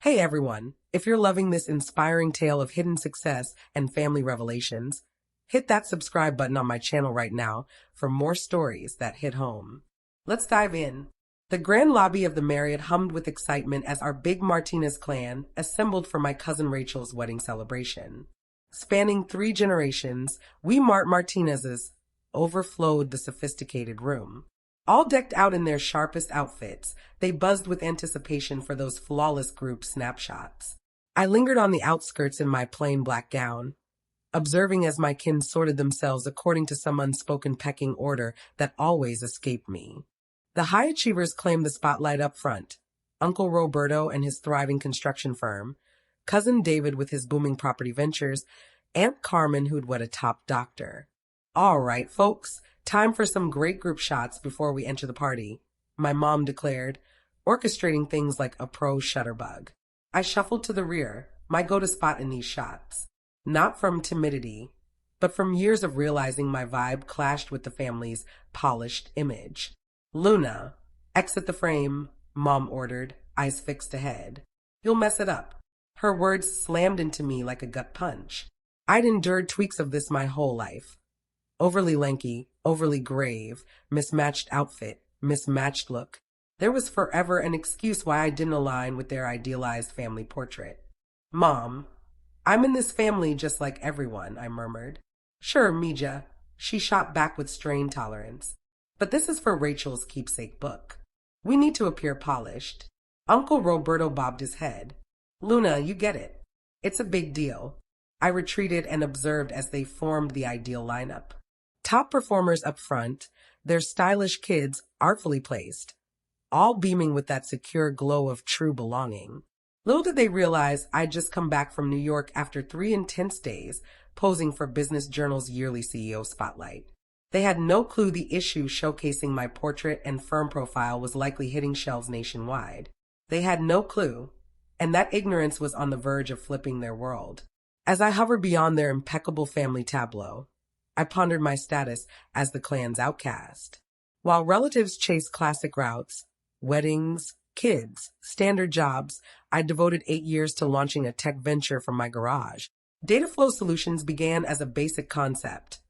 Hey everyone, if you're loving this inspiring tale of hidden success and family revelations, hit that subscribe button on my channel right now for more stories that hit home. Let's dive in. The grand lobby of the Marriott hummed with excitement as our big Martinez clan assembled for my cousin Rachel's wedding celebration. Spanning 3 generations, we Martinez's overflowed the sophisticated room. All decked out in their sharpest outfits, they buzzed with anticipation for those flawless group snapshots. I lingered on the outskirts in my plain black gown, observing as my kin sorted themselves according to some unspoken pecking order that always escaped me. The high achievers claimed the spotlight up front. Uncle Roberto and his thriving construction firm, Cousin David with his booming property ventures, Aunt Carmen who'd wed a top doctor. All right, folks, time for some great group shots before we enter the party, my mom declared, orchestrating things like a pro shutterbug. I shuffled to the rear, my go-to spot in these shots. Not from timidity, but from years of realizing my vibe clashed with the family's polished image. Luna, exit the frame, Mom ordered, eyes fixed ahead. You'll mess it up. Her words slammed into me like a gut punch. I'd endured tweaks of this my whole life. Overly lanky, overly grave, mismatched outfit, mismatched look. There was forever an excuse why I didn't align with their idealized family portrait. Mom, I'm in this family just like everyone, I murmured. Sure, Mija, she shot back with strained tolerance. But this is for Rachel's keepsake book. We need to appear polished. Uncle Roberto bobbed his head. Luna, you get it. It's a big deal. I retreated and observed as they formed the ideal lineup. Top performers up front, their stylish kids artfully placed, all beaming with that secure glow of true belonging. Little did they realize I'd just come back from New York after 3 intense days posing for Business Journal's yearly CEO spotlight. They had no clue the issue showcasing my portrait and firm profile was likely hitting shelves nationwide. They had no clue, and that ignorance was on the verge of flipping their world. As I hovered beyond their impeccable family tableau, I pondered my status as the clan's outcast. While relatives chased classic routes, weddings, kids, standard jobs, I devoted 8 years to launching a tech venture from my garage. Data flow solutions began as a basic concept,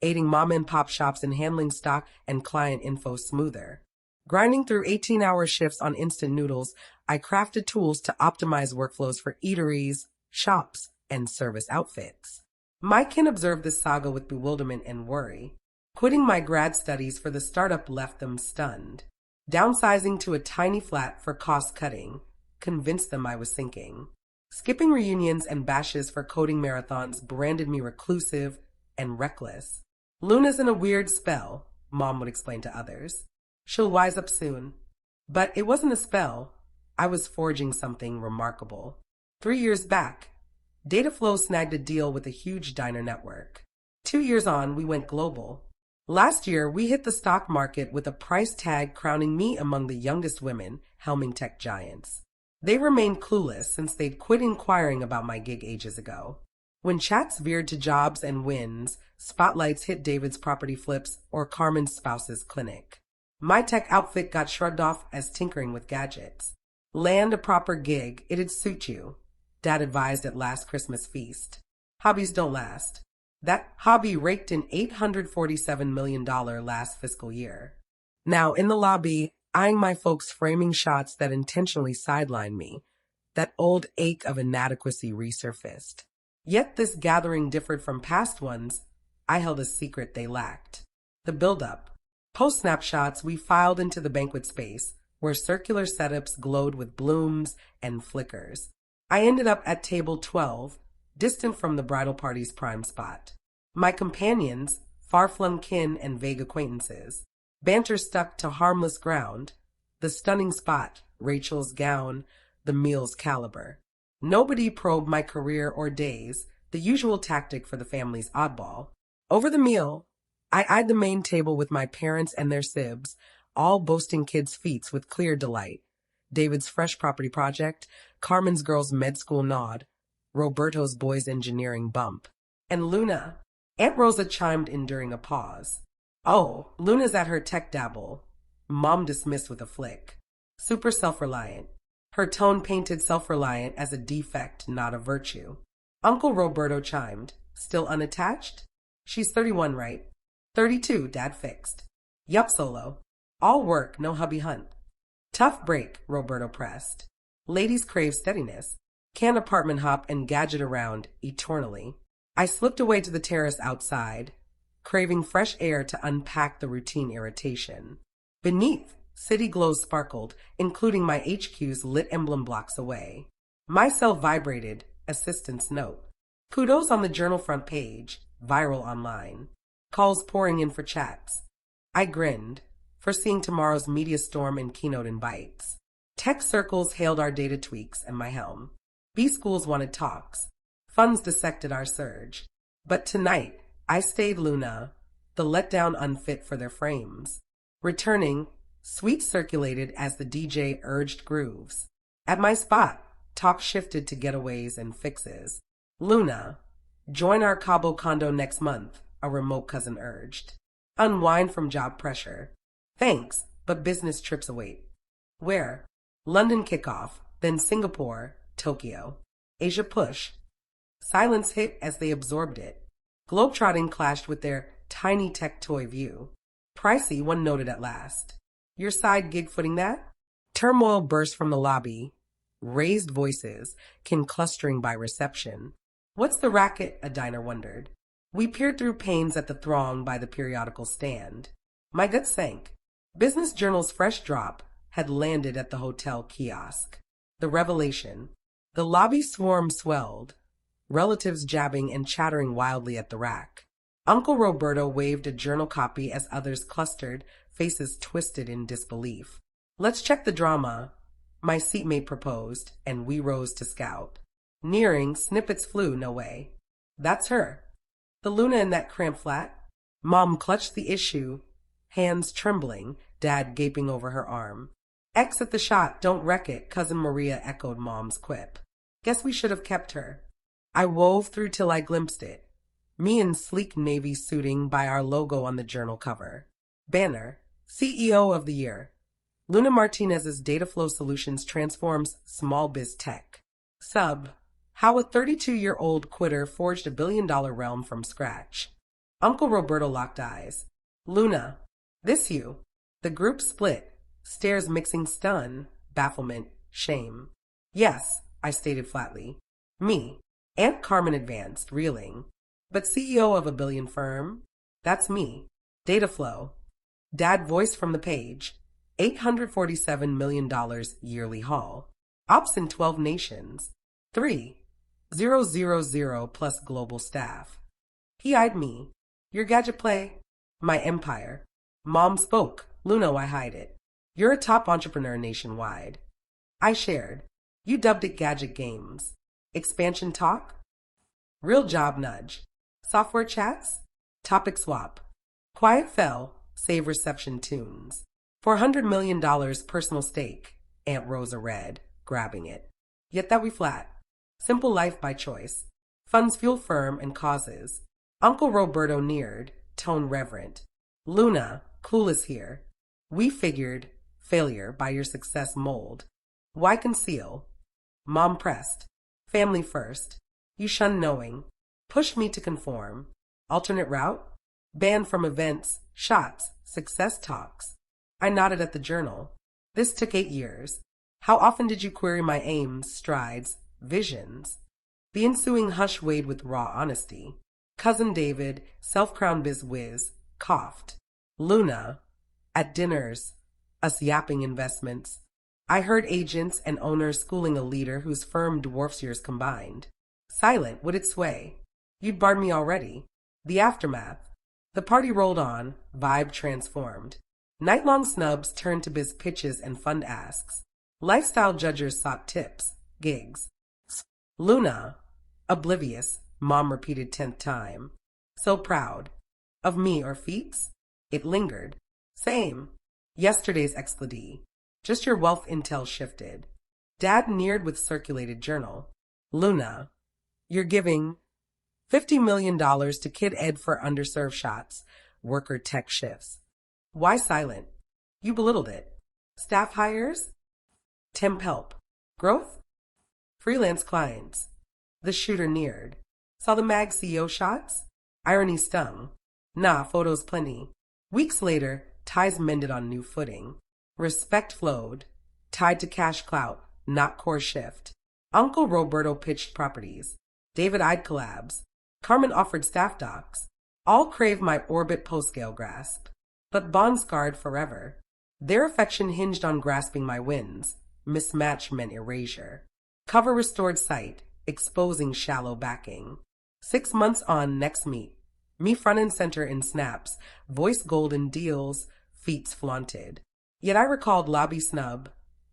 aiding mom-and-pop shops in handling stock and client info smoother. Grinding through 18-hour shifts on instant noodles, I crafted tools to optimize workflows for eateries, shops, and service outfits. My kin observed this saga with bewilderment and worry. Quitting my grad studies for the startup left them stunned. Downsizing to a tiny flat for cost-cutting convinced them I was sinking. Skipping reunions and bashes for coding marathons branded me reclusive and reckless. Luna's in a weird spell, Mom would explain to others. She'll wise up soon. But it wasn't a spell. I was forging something remarkable. 3 years back, Dataflow snagged a deal with a huge diner network. 2 years on, we went global. Last year, we hit the stock market with a price tag crowning me among the youngest women helming tech giants. They remained clueless since they'd quit inquiring about my gig ages ago. When chats veered to jobs and wins, spotlights hit David's property flips or Carmen's spouse's clinic. My tech outfit got shrugged off as tinkering with gadgets. Land a proper gig, it'd suit you, Dad advised at last Christmas feast. Hobbies don't last. That hobby raked in $847 million last fiscal year. Now, in the lobby, eyeing my folks framing shots that intentionally sidelined me, that old ache of inadequacy resurfaced. Yet this gathering differed from past ones. I held a secret they lacked. The build-up. Post-snapshots, we filed into the banquet space, where circular setups glowed with blooms and flickers. I ended up at table 12, distant from the bridal party's prime spot. My companions, far-flung kin and vague acquaintances. Banter stuck to harmless ground. The stunning spot, Rachel's gown, the meal's caliber. Nobody probed my career or days, the usual tactic for the family's oddball. Over the meal, I eyed the main table with my parents and their sibs, all boasting kids' feats with clear delight. David's fresh property project, Carmen's girls' med school nod, Roberto's boys' engineering bump. And Luna. Aunt Rosa chimed in during a pause. Oh, Luna's at her tech dabble. Mom dismissed with a flick. Super self-reliant. her tone painted self-reliant as a defect, not a virtue. Uncle Roberto chimed. Still unattached? She's 31, right? 32, Dad fixed. Yup, Solo. All work, no hubby hunt. Tough break, Roberto pressed. Ladies crave steadiness. Can't apartment hop and gadget around eternally. I slipped away to the terrace outside, craving fresh air to unpack the routine irritation. Beneath, city glows sparkled, including my HQ's lit emblem blocks away. My cell vibrated, assistant's note. Kudos on the journal front page, viral online. Calls pouring in for chats. I grinned, foreseeing tomorrow's media storm and keynote invites. Tech circles hailed our data tweaks and my helm. B schools wanted talks. Funds dissected our surge. But tonight, I stayed Luna, the letdown unfit for their frames. Returning, sweets circulated as the DJ urged grooves. At my spot, talk shifted to getaways and fixes. Luna, join our Cabo condo next month, a remote cousin urged. Unwind from job pressure. Thanks, but business trips await. Where? London kickoff, then Singapore, Tokyo. Asia push. Silence hit as they absorbed it. Globetrotting clashed with their tiny tech toy view. Pricey, one noted at last. Your side gig footing that? Turmoil burst from the lobby. Raised voices, kin clustering by reception. What's the racket? A diner wondered. We peered through panes at the throng by the periodical stand. My gut sank. Business Journal's fresh drop had landed at the hotel kiosk. The revelation. The lobby swarm swelled, relatives jabbing and chattering wildly at the rack. Uncle Roberto waved a journal copy as others clustered, faces twisted in disbelief. Let's check the drama, my seatmate proposed, and we rose to scout. Nearing, snippets flew, no way. That's her. The Luna in that cramped flat? Mom clutched the issue, hands trembling, Dad gaping over her arm. Exit the shot, don't wreck it, Cousin Maria echoed Mom's quip. Guess we should have kept her. I wove through till I glimpsed it. Me in sleek navy suiting by our logo on the journal cover. Banner, CEO of the Year. Luna Martinez's Dataflow Solutions transforms small biz tech. Sub, how a 32-year-old quitter forged a billion-dollar realm from scratch. Uncle Roberto locked eyes. Luna, this you. The group split, stares mixing stun, bafflement, shame. Yes, I stated flatly. Me. Aunt Carmen advanced, reeling. But CEO of a billion firm? That's me. Dataflow. Dad voiced from the page. $847 million yearly haul. Ops in 12 nations. 3,000 plus global staff. He eyed me. Your gadget play? My empire. Mom spoke. Luno, I hide it. You're a top entrepreneur nationwide. I shared. You dubbed it Gadget Games. Expansion talk? Real job nudge. Software chats? Topic swap. Quiet fell, save reception tunes. $400 million personal stake. Aunt Rosa read, grabbing it. Yet that we flat. Simple life by choice. Funds fuel firm and causes. Uncle Roberto neared, tone reverent. Luna, clueless here. We figured failure by your success mold. Why conceal? Mom pressed. Family first. You shun knowing. Push me to conform. Alternate route? Banned from events, shots, success talks. I nodded at the journal. This took 8 years. How often did you query my aims, strides, visions? The ensuing hush weighed with raw honesty. Cousin David, self-crowned biz whiz, coughed. Luna, at dinners, us yapping investments. I heard agents and owners schooling a leader whose firm dwarfs yours combined. Silent, would it sway? You'd barred me already. The aftermath. The party rolled on, vibe transformed. Night-long snubs turned to biz pitches and fund asks. Lifestyle judges sought tips, gigs. Luna, oblivious, Mom repeated 10th time. So proud. Of me or feats? It lingered. Same. Yesterday's excladee. Just your wealth intel shifted. Dad neared with circulated journal. Luna, you're giving $50 million to Kid Ed for underserved shots, worker tech shifts. Why silent? You belittled it. Staff hires? Temp help. Growth? Freelance clients. The shooter neared. Saw the mag CEO shots? Irony stung. Nah, photos plenty. Weeks later, ties mended on new footing. Respect flowed. Tied to cash clout, not core shift. Uncle Roberto pitched properties. David eyed collabs. Carmen offered staff docs. All crave my orbit post-scale grasp. But bond scarred forever. Their affection hinged on grasping my wins. Mismatch meant erasure. Cover restored sight, exposing shallow backing. 6 months on, next meet. Me front and center in snaps, voice golden deals, feats flaunted. Yet I recalled lobby snub,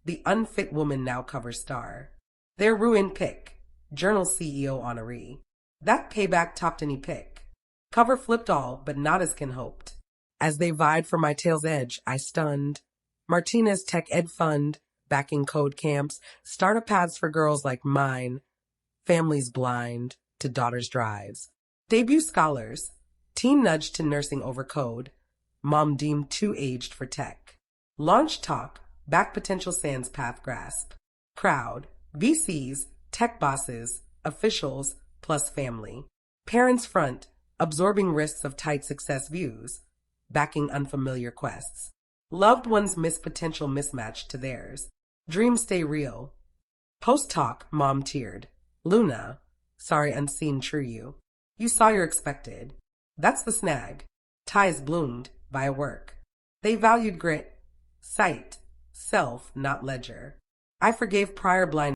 the unfit woman now cover star. Their ruined pick, journal CEO honoree. That payback topped any pick. Cover flipped all, but not as Ken hoped. As they vied for my tail's edge, I stunned. Martinez Tech Ed Fund, backing code camps, startup paths for girls like mine. Families blind to daughters' drives. Debut scholars, teen nudged to nursing over code. Mom deemed too aged for tech. Launch talk, back potential sans path grasp. Crowd, VCs, tech bosses, officials, plus family. Parents front, absorbing risks of tight success views, backing unfamiliar quests. Loved ones miss potential mismatch to theirs. Dreams stay real. Post-talk, mom teared. Luna, sorry unseen true you. You saw your expected. That's the snag. Ties bloomed via work. They valued grit, sight, self, not ledger. I forgave prior blind